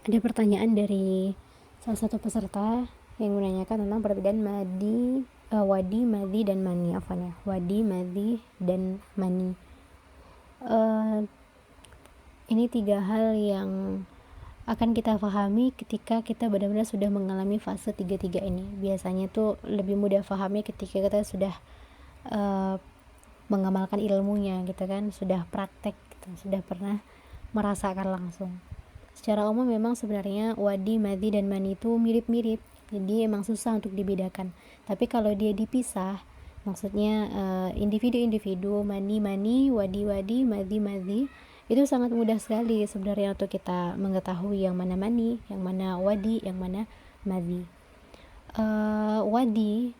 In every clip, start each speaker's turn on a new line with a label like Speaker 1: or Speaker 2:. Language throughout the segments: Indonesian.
Speaker 1: Ada pertanyaan dari salah satu peserta yang menanyakan tentang perbedaan wadi, madhi, dan mani. Wadi, madhi, dan mani. Ini 3 hal yang akan kita pahami ketika kita benar-benar sudah mengalami fase 3 ini. Biasanya tuh lebih mudah pahamnya ketika kita sudah mengamalkan ilmunya gitu kan, sudah praktek gitu, sudah pernah merasakan langsung. Secara umum memang sebenarnya wadi, madhi, dan mani itu mirip-mirip, jadi emang susah untuk dibedakan. Tapi kalau dia dipisah, maksudnya individu-individu, mani, wadi, madhi, itu sangat mudah sekali sebenarnya untuk kita mengetahui yang mana mani, yang mana wadi, yang mana madhi. Wadi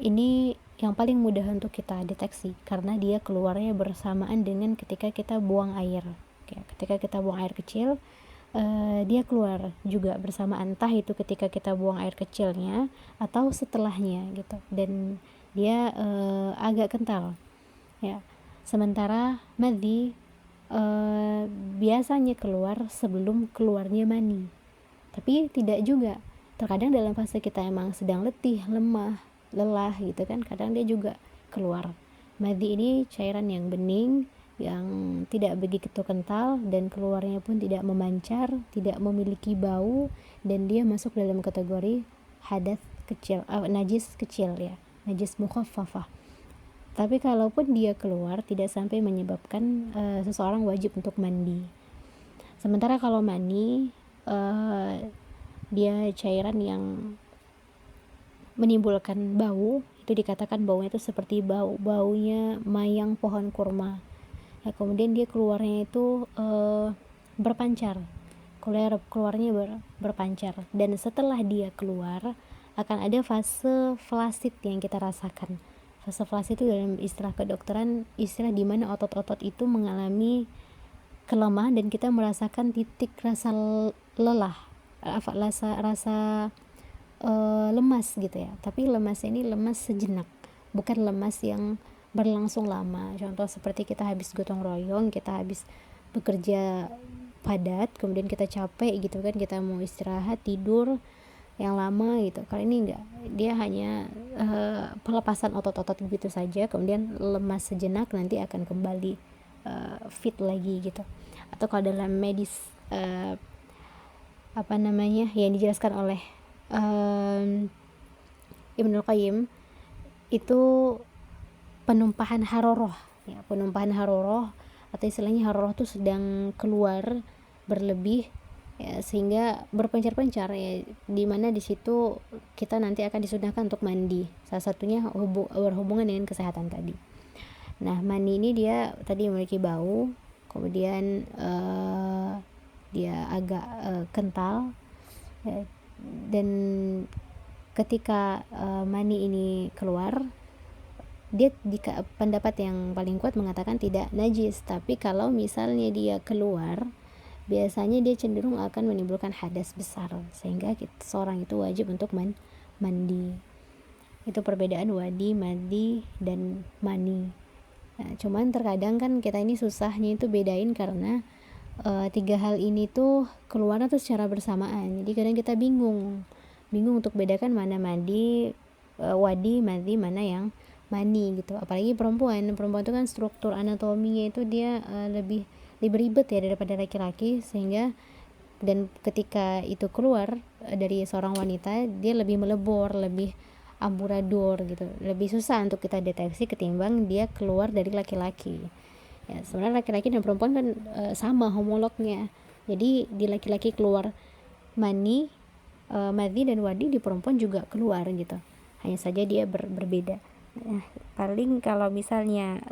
Speaker 1: ini yang paling mudah untuk kita deteksi karena dia keluarnya bersamaan dengan ketika kita buang air. Ketika kita buang air kecil, dia keluar juga bersamaan, entah itu ketika kita buang air kecilnya atau setelahnya gitu, dan dia agak kental ya. Sementara madhi biasanya keluar sebelum keluarnya mani, tapi tidak juga. Terkadang dalam fase kita emang sedang letih, lemah, lelah gitu kan, kadang dia juga keluar. Madhi ini cairan yang bening, yang tidak begitu kental, dan keluarnya pun tidak memancar, tidak memiliki bau, dan dia masuk dalam kategori hadas kecil, najis kecil ya, najis mukhaffafah. Tapi kalaupun dia keluar tidak sampai menyebabkan seseorang wajib untuk mandi. Sementara kalau mani, dia cairan yang menimbulkan bau, itu dikatakan baunya itu seperti baunya mayang pohon kurma ya. Kemudian dia keluarnya itu berpancar, keluarnya berpancar, dan setelah dia keluar akan ada fase flasid yang kita rasakan. Fase flasid itu dalam istilah kedokteran, istilah di mana otot-otot itu mengalami kelemahan dan kita merasakan titik rasa lelah, rasa lemas gitu ya. Tapi lemas ini lemas sejenak, bukan lemas yang berlangsung lama. Contoh seperti kita habis gotong royong, kita habis bekerja padat, kemudian kita capek gitu kan, kita mau istirahat, tidur yang lama gitu. Kali ini enggak, dia hanya pelepasan otot-otot begitu saja, kemudian lemas sejenak, nanti akan kembali fit lagi gitu. Atau kalau dalam medis yang dijelaskan oleh Ibnul Qayyim itu penumpahan haroroh ya, penumpahan haroroh, atau istilahnya haroroh itu sedang keluar berlebih ya, sehingga berpencar-pencar ya, dimana di situ kita nanti akan disunahkan untuk mandi, salah satunya berhubungan dengan kesehatan tadi. Nah, mani ini dia tadi memiliki bau, kemudian dia agak kental ya, dan ketika mani ini keluar, dia pendapat yang paling kuat mengatakan tidak najis, tapi kalau misalnya dia keluar biasanya dia cenderung akan menimbulkan hadas besar sehingga seorang itu wajib untuk mandi. Itu perbedaan wadi, madhi, dan mani. Nah, cuman terkadang kan kita ini susahnya itu bedain karena 3 hal ini tuh keluarnya tuh secara bersamaan, jadi kadang kita bingung untuk bedakan mana wadi, madhi, mana yang mani gitu. Apalagi perempuan itu kan struktur anatominya itu dia lebih ribet ya daripada laki-laki, sehingga dan ketika itu keluar dari seorang wanita, dia lebih melebor, lebih amburadul gitu, lebih susah untuk kita deteksi ketimbang dia keluar dari laki-laki ya. Sebenarnya laki-laki dan perempuan kan sama homolognya, jadi di laki-laki keluar mani, madhi, dan wadi, di perempuan juga keluar gitu, hanya saja dia berbeda. Paling kalau misalnya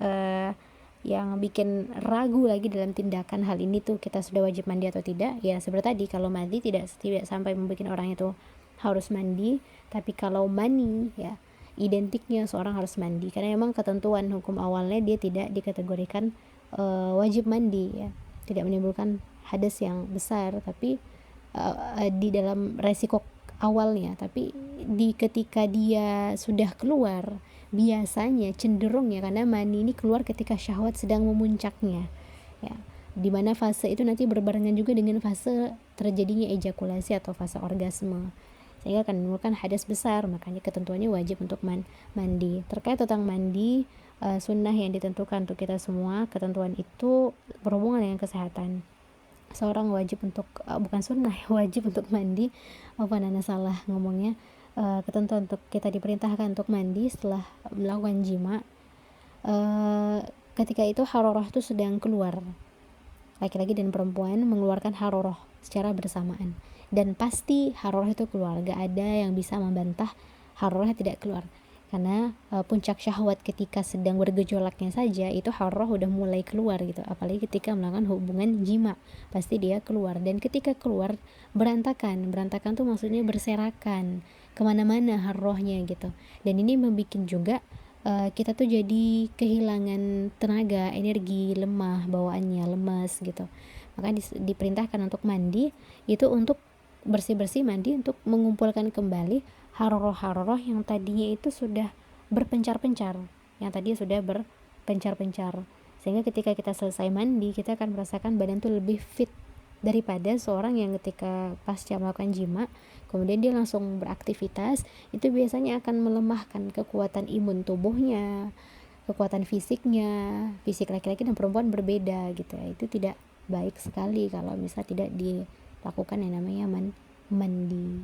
Speaker 1: yang bikin ragu lagi dalam tindakan hal ini tuh kita sudah wajib mandi atau tidak ya, seperti tadi, kalau mandi tidak sampai membuat orang itu harus mandi, tapi kalau mani ya identiknya seorang harus mandi, karena memang ketentuan hukum awalnya dia tidak dikategorikan wajib mandi ya, tidak menimbulkan hadas yang besar, tapi di dalam resiko awalnya. Tapi ketika dia sudah keluar, biasanya cenderung ya, karena mani ini keluar ketika syahwat sedang memuncaknya ya, dimana fase itu nanti berbarengan juga dengan fase terjadinya ejakulasi atau fase orgasme, sehingga akan menimbulkan hadas besar. Makanya ketentuannya wajib untuk mandi. Terkait tentang mandi, sunnah yang ditentukan untuk kita semua, ketentuan itu berhubungan dengan kesehatan. Seorang wajib untuk bukan sunnah, wajib untuk mandi. Nana salah ngomongnya. Ketentuan untuk kita diperintahkan untuk mandi setelah melakukan jima. Ketika itu haroroh itu sedang keluar, laki-laki dan perempuan mengeluarkan haroroh secara bersamaan, dan pasti haroroh itu keluar, gak ada yang bisa membantah haroroh tidak keluar, karena puncak syahwat ketika sedang bergejolaknya saja itu haroroh udah mulai keluar gitu, apalagi ketika melakukan hubungan jima pasti dia keluar. Dan ketika keluar berantakan tuh maksudnya berserakan kemana-mana harorohnya gitu, dan ini membuat juga kita tuh jadi kehilangan tenaga, energi, lemah, bawaannya lemas gitu. Maka diperintahkan untuk mandi itu untuk bersih-bersih, mandi untuk mengumpulkan kembali haroroh-haroroh yang tadinya itu sudah berpencar-pencar, sehingga ketika kita selesai mandi kita akan merasakan badan tuh lebih fit daripada seorang yang ketika pasca melakukan jima kemudian dia langsung beraktivitas. Itu biasanya akan melemahkan kekuatan imun tubuhnya, kekuatan fisiknya. Fisik laki-laki dan perempuan berbeda gitu ya. Itu tidak baik sekali kalau misal tidak dilakukan yang namanya mandi.